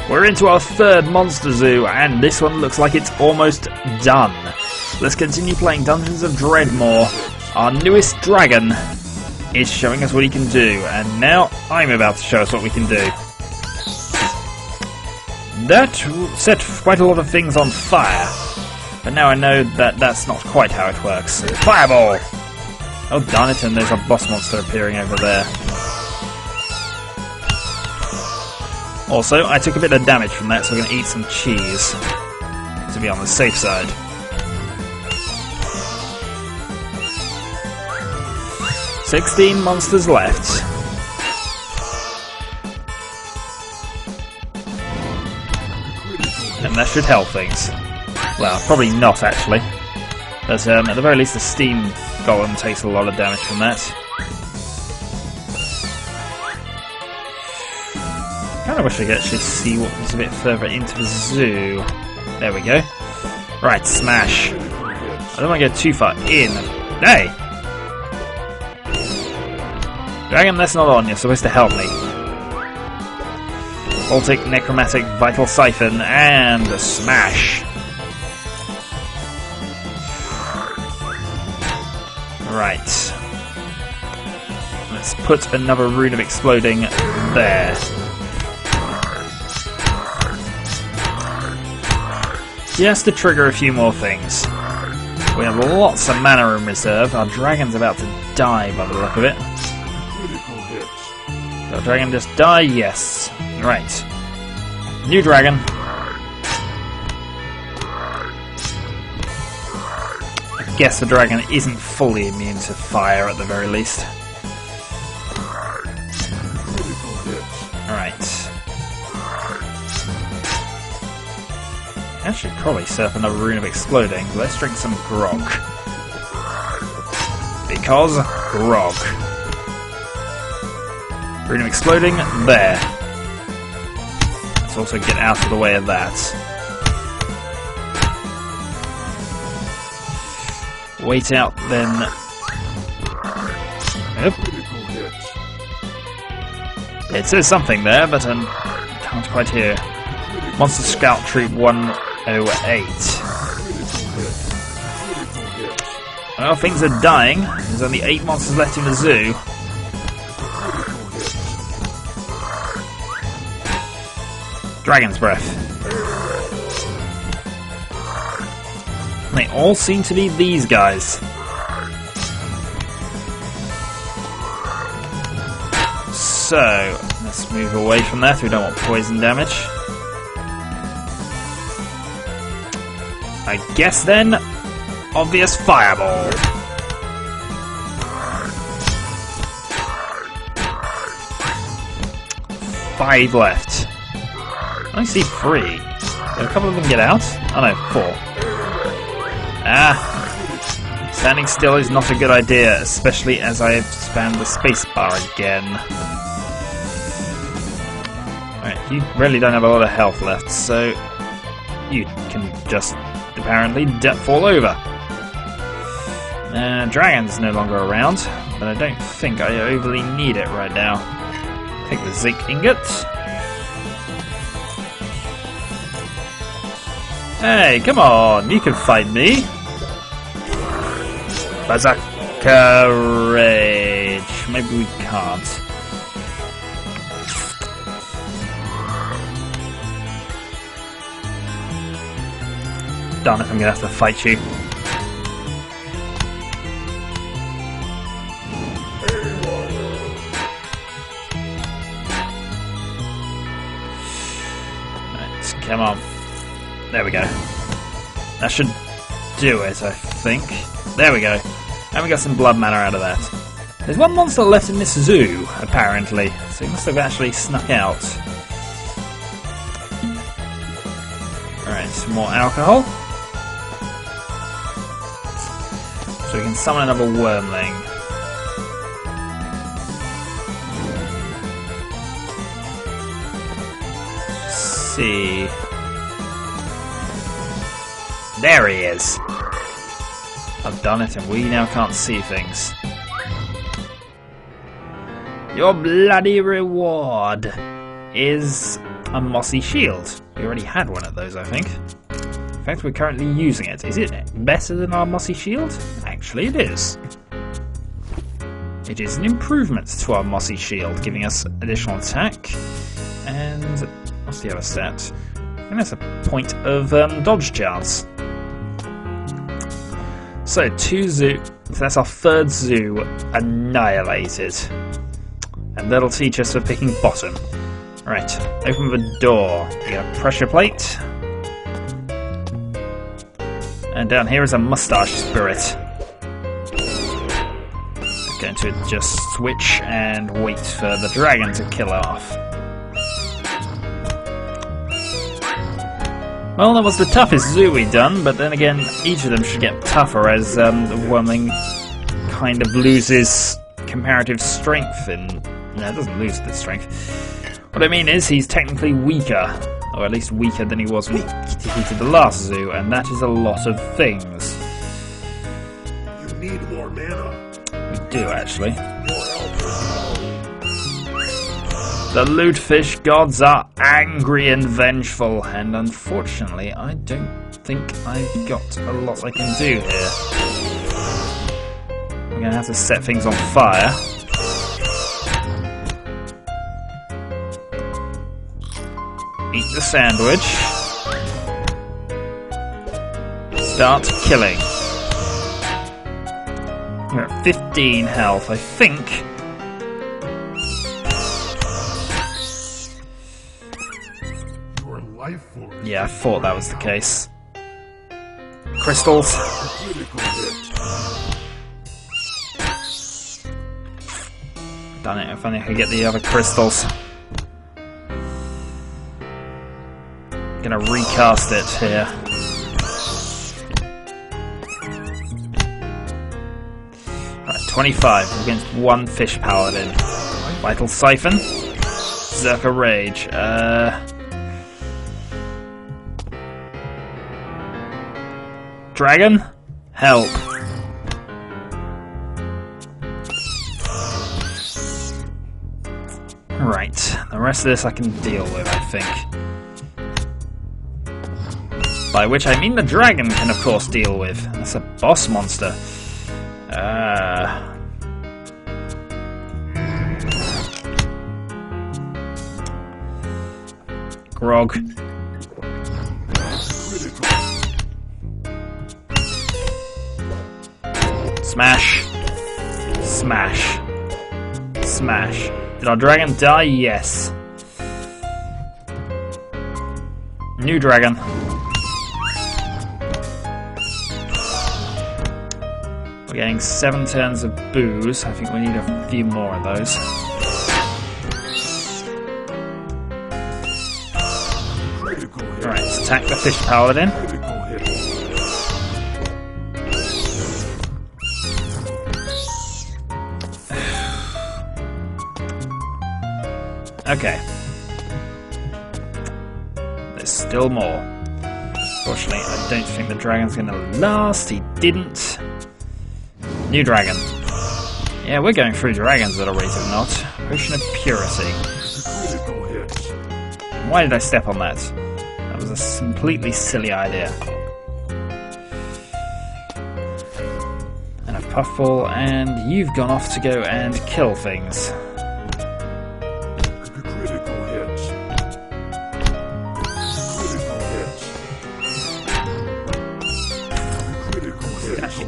We're into our third monster zoo, and this one looks like it's almost done. Let's continue playing Dungeons of Dredmor. Our newest dragon is showing us what he can do, and now I'm about to show us what we can do. That set quite a lot of things on fire, but now I know that that's not quite how it works. Fireball! Oh darn it, and there's a boss monster appearing over there. Also, I took a bit of damage from that, so we're going to eat some cheese to be on the safe side. "16 monsters left. And that should help things. Well, probably not actually. But at the very least the steam golem takes a lot of damage from that. I kind of wish I could actually see what was a bit further into the zoo. There we go. Right, smash. I don't want to go too far in. Hey! Dragon, that's not on. You're supposed to help me. Baltic Necromantic Vital Siphon and a smash. Right. Let's put another rune of exploding there. Just to trigger a few more things. We have lots of mana in reserve. Our dragon's about to die by the look of it. Did our dragon just die? Yes. Right. New dragon. I guess the dragon isn't fully immune to fire at the very least. Alright. I should probably set up another rune of exploding. Let's drink some grog. Because grog. Rune of exploding, there. Let's also get out of the way of that. Wait out then. Yep. It says something there, but I can't quite hear. Monster Scout Troop 108. Well, things are dying. There's only 8 monsters left in the zoo. Dragon's Breath. They all seem to be these guys. So, let's move away from that. We don't want poison damage. I guess then, obvious fireball. Five left. I only see 3. Did a couple of them get out? Oh no, 4. Ah, standing still is not a good idea, especially as I have spammed the spacebar again. Alright, you really don't have a lot of health left, so you can just apparently fall over. Dragon's no longer around, but I don't think I overly need it right now. Take the zinc ingot. Hey, come on, you can fight me. Berserker Rage. Maybe we can't. Darn it, I'm gonna have to fight you. Right, come on. There we go. That should do it, I think. There we go. And we got some blood mana out of that. There's one monster left in this zoo, apparently. So he must have actually snuck out. Alright, some more alcohol. So we can summon another wormling. Let's see. There he is! I've done it and we now can't see things. Your bloody reward is a mossy shield. We already had one of those, I think. In fact, we're currently using it. Is it better than our mossy shield? Actually, it is. It is an improvement to our mossy shield, giving us additional attack. And what's the other stat? I think that's a point of dodge chance. So, 2 zoo. So that's our 3rd zoo annihilated. And that'll teach us for picking bottom. Right, open the door. You get a pressure plate. And down here is a mustache spirit. I'm going to just switch and wait for the dragon to kill off. Well, that was the toughest zoo we've done, but then again, each of them should get tougher as the one thing kind of loses comparative strength in... No, it doesn't lose the strength. What I mean is, he's technically weaker, or at least weaker than he was when he defeated the last zoo, and that is a lot of things. You need more mana. We do, actually. The lootfish gods are angry and vengeful, and unfortunately, I don't think I've got a lot I can do here. I'm going to have to set things on fire. Eat the sandwich. Start killing. We're at 15 health, I think. Yeah, I thought that was the case. Crystals. Done it, if only I could get the other crystals. Gonna recast it here. Right, 25 against 1 fish paladin. Vital Siphon. Zerka Rage. Dragon? Help. Right, the rest of this I can deal with, I think. By which I mean the dragon can of course deal with. That's a boss monster. Grog. Smash. Smash. Smash. Did our dragon die? Yes. New dragon. We're getting 7 turns of booze. I think we need a few more of those. Alright, let's attack the fish paladin. Okay. There's still more. Fortunately, I don't think the dragon's going to last. He didn't. New dragon. Yeah, we're going through dragons at a rate of not. Potion of Purity. Why did I step on that? That was a completely silly idea. And a puffball, and you've gone off to go and kill things.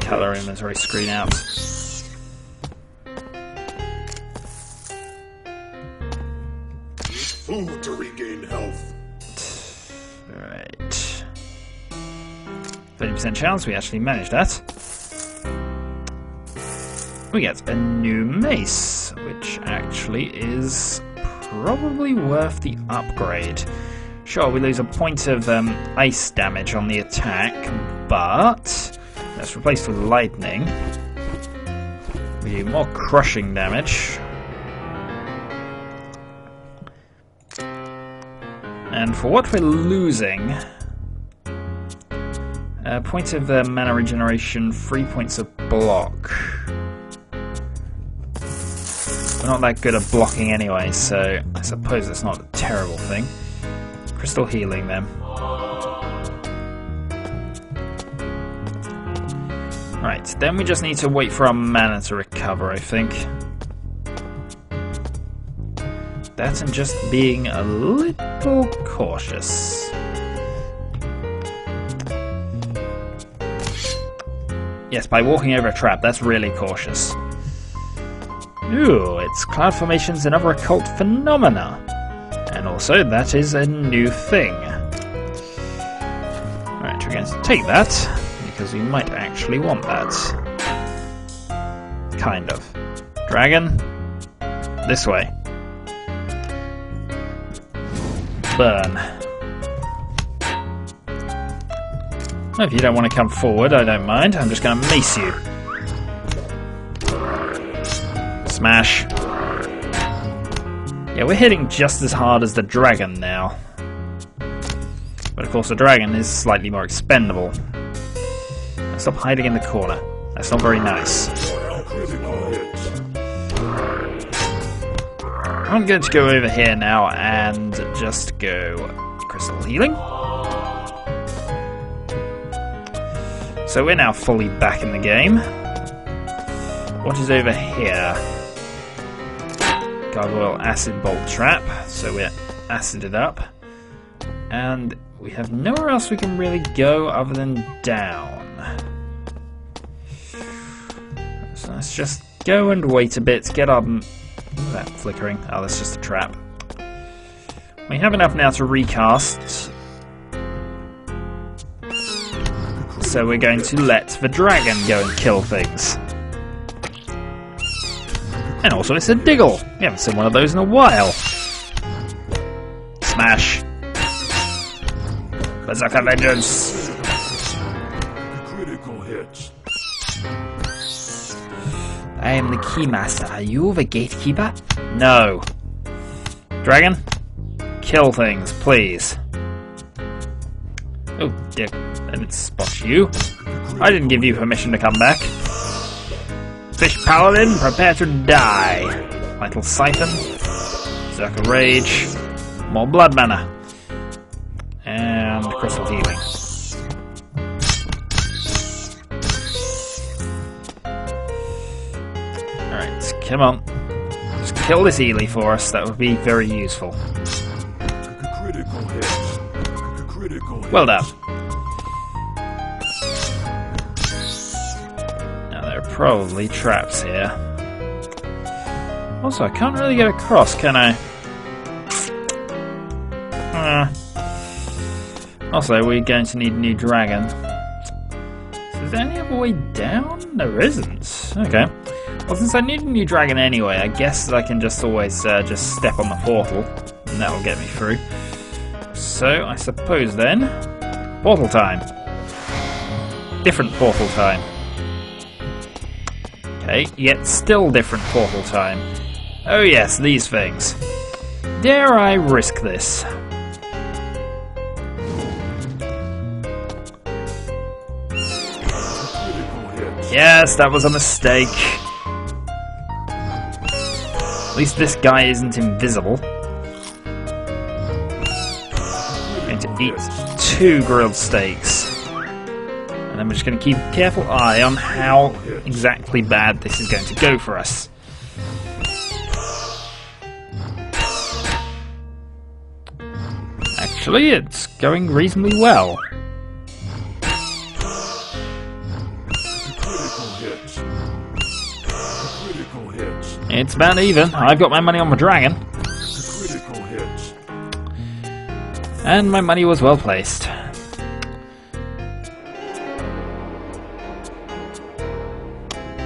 Color inventory screen out. Food to regain health. Right. 30% chance we actually managed that. We get a new mace, which actually is probably worth the upgrade. Sure, we lose a point of ice damage on the attack, but that's replaced with lightning. We do more crushing damage. And for what we're losing, a point of mana regeneration, 3 points of block. We're not that good at blocking anyway, so I suppose it's not a terrible thing. crystal healing then. Right, then we just need to wait for our mana to recover, I think. That and just being a little cautious. Yes, by walking over a trap, that's really cautious. Ooh, it's cloud formations and other occult phenomena. And also, that is a new thing. Alright, we're going to take that, because we might actually want that. Kind of. Dragon, this way. Burn. If you don't want to come forward, I don't mind. I'm just going to mace you. Smash. Yeah, we're hitting just as hard as the dragon now. But of course the dragon is slightly more expendable. Stop hiding in the corner. That's not very nice. I'm going to go over here now and just go crystal healing. So we're now fully back in the game. What is over here? Gargoyle acid bolt trap. So we're acided up. And we have nowhere else we can really go other than down. So let's just go and wait a bit. Get our... What's that flickering? Oh, that's just a trap. We have enough now to recast. So we're going to let the dragon go and kill things. And also it's a Diggle. We haven't seen one of those in a while. Smash. Berserker Vengeance. Critical hit. I am the Keymaster. Are you the Gatekeeper? No. Dragon, kill things, please. Oh, dear. I didn't spot you. I didn't give you permission to come back. Fish Paladin, prepare to die. Vital Siphon. Berserker Rage. More blood mana. And crystal healing. Alright, come on. Just kill this Ely for us, that would be very useful. Critical hit. Critical hit. Well done. Now there are probably traps here. Also, I can't really get across, can I? Also, we're going to need a new dragon. So is there any other way down? There isn't. Okay. Well, since I need a new dragon anyway, I guess that I can just always just step on the portal, and that will get me through. So, I suppose then, portal time. Different portal time. Okay, yet still different portal time. Oh yes, these things. Dare I risk this? Yes, that was a mistake. At least this guy isn't invisible. I'm going to eat 2 grilled steaks. And I'm just going to keep a careful eye on how exactly bad this is going to go for us. Actually, it's going reasonably well. It's about even. I've got my money on my dragon. And my money was well placed.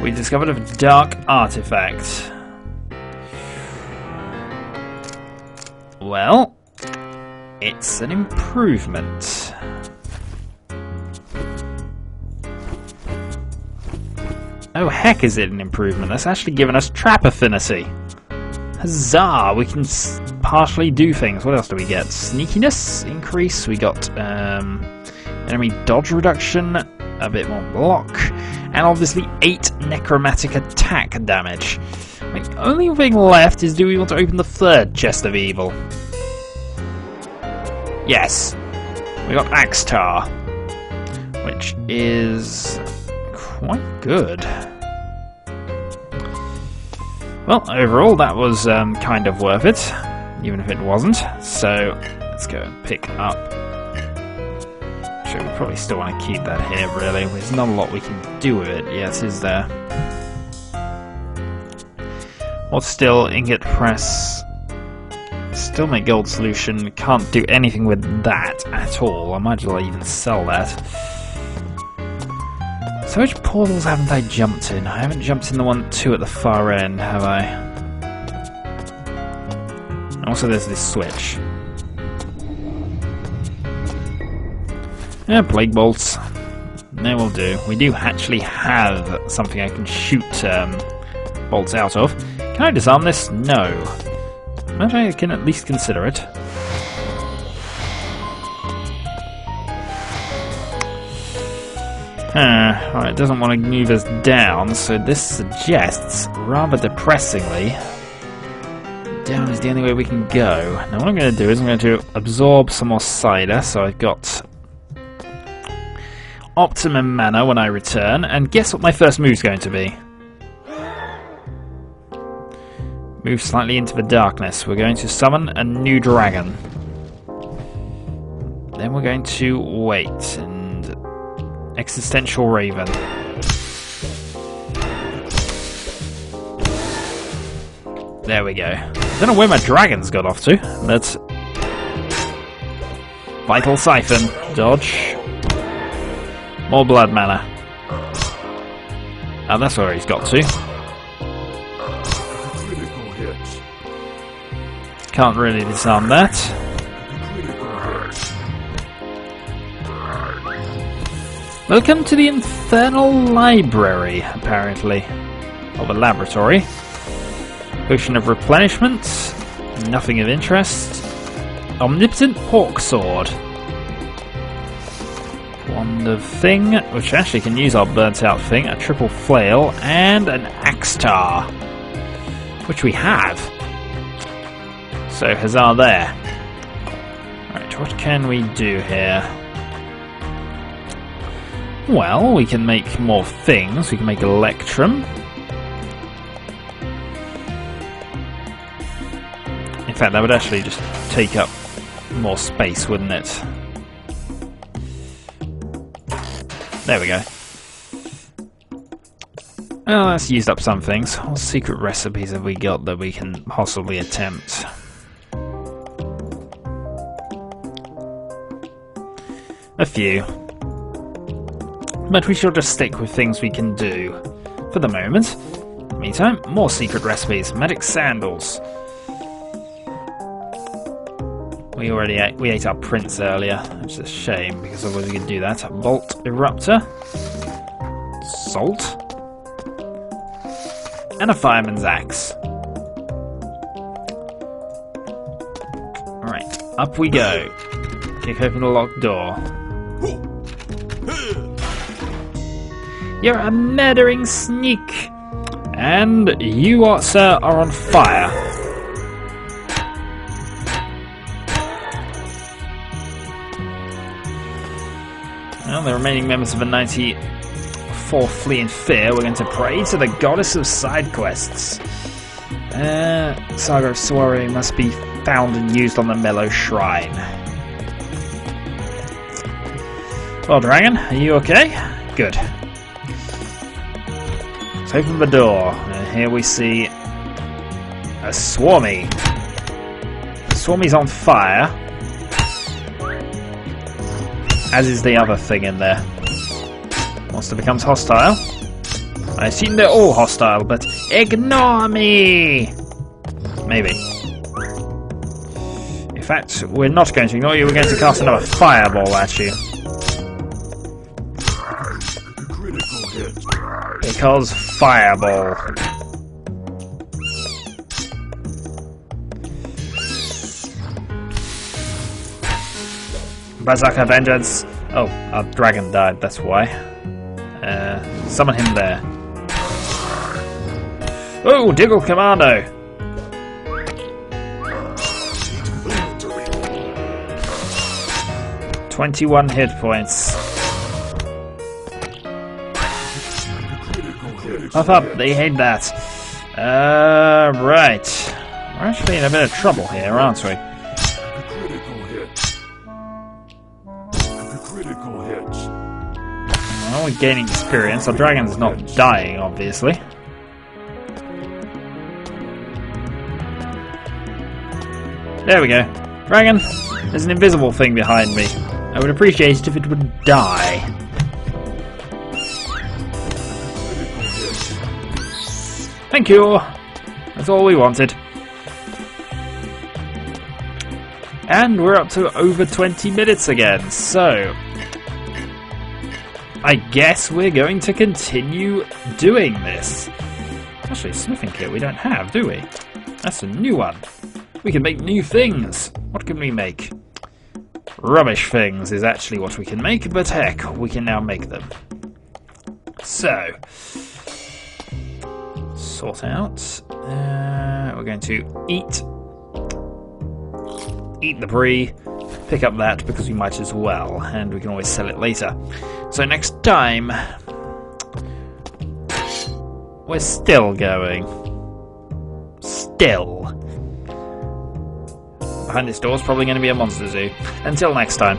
We discovered a dark artifact. Well, it's an improvement. Oh heck is it an improvement, that's actually given us trap affinity. Huzzah, we can partially do things. What else do we get? Sneakiness increase, we got enemy dodge reduction, a bit more block, and obviously 8 necromantic attack damage. The only thing left is do we want to open the 3rd chest of evil? Yes. We got Axtar, which is quite good. Well, overall, that was kind of worth it, even if it wasn't. So, let's go and pick up. Actually, we probably still want to keep that here, really. There's not a lot we can do with it yet, is there? What's still? Ingot press. Still make gold solution. Can't do anything with that at all. I might as well even sell that. So which portals haven't I jumped in? I haven't jumped in the 2 at the far end, have I? And also there's this switch. Yeah, plague bolts. They will do. We do actually have something I can shoot bolts out of. Can I disarm this? No. But I can at least consider it. Well, it doesn't want to move us down, so this suggests, rather depressingly, down is the only way we can go. Now what I'm going to do is I'm going to absorb some more cider, so I've got optimum mana when I return, and guess what my first move's going to be? Move slightly into the darkness. We're going to summon a new dragon. Then we're going to wait and existential raven. There we go. I don't know where my dragon's got off to. That's vital siphon. Dodge. More blood mana. Oh, that's where he's got to. Can't really disarm that. Welcome to the Infernal Library, apparently. Of a laboratory. Potion of replenishment. Nothing of interest. Omnipotent Hawk Sword. Wand of Thing, which actually can use our burnt out thing. A triple flail. And an Axtar. Which we have. So, huzzah there. Right, what can we do here? Well, we can make more things. We can make Electrum. In fact, that would actually just take up more space, wouldn't it? There we go. Well, that's used up some things. What secret recipes have we got that we can possibly attempt? A few. But we shall just stick with things we can do for the moment. In the meantime, more secret recipes. Magic sandals. We ate our prince earlier, which is a shame because otherwise we could do that. Bolt eruptor. Salt. And a fireman's axe. Alright, up we go. Kick open the locked door. You're a murdering sneak! And you, sir, are on fire. Well, the remaining members of the 94 flee in fear. We're going to pray to the goddess of side quests. Saga of Soiree must be found and used on the Mellow Shrine. Well, Dragon, are you okay? Good. Let's open the door. And here we see a Swarmy. The Swarmy's on fire. As is the other thing in there. Monster becomes hostile. I assume they're all hostile, but ignore me! Maybe. In fact, we're not going to ignore you, we're going to cast another fireball at you. Because fireball. Berserker Vengeance. Oh, our dragon died, that's why. Summon him there. Oh, Diggle Commando! 21 hit points. Puff up, they hate that. Right. We're actually in a bit of trouble here, aren't we? Well, we're gaining experience. Our dragon's not dying, obviously. There we go. Dragon, there's an invisible thing behind me. I would appreciate it if it would die. Thank you! That's all we wanted. And we're up to over 20 minutes again, so I guess we're going to continue doing this. Actually, a smithing kit we don't have, do we? That's a new one. We can make new things. What can we make? Rubbish things is actually what we can make, but heck, we can now make them. So, sort out. We're going to eat the brie, pick up that because we might as well, and we can always sell it later. So next time, we're still going. Still. Behind this door is probably going to be a monster zoo. Until next time.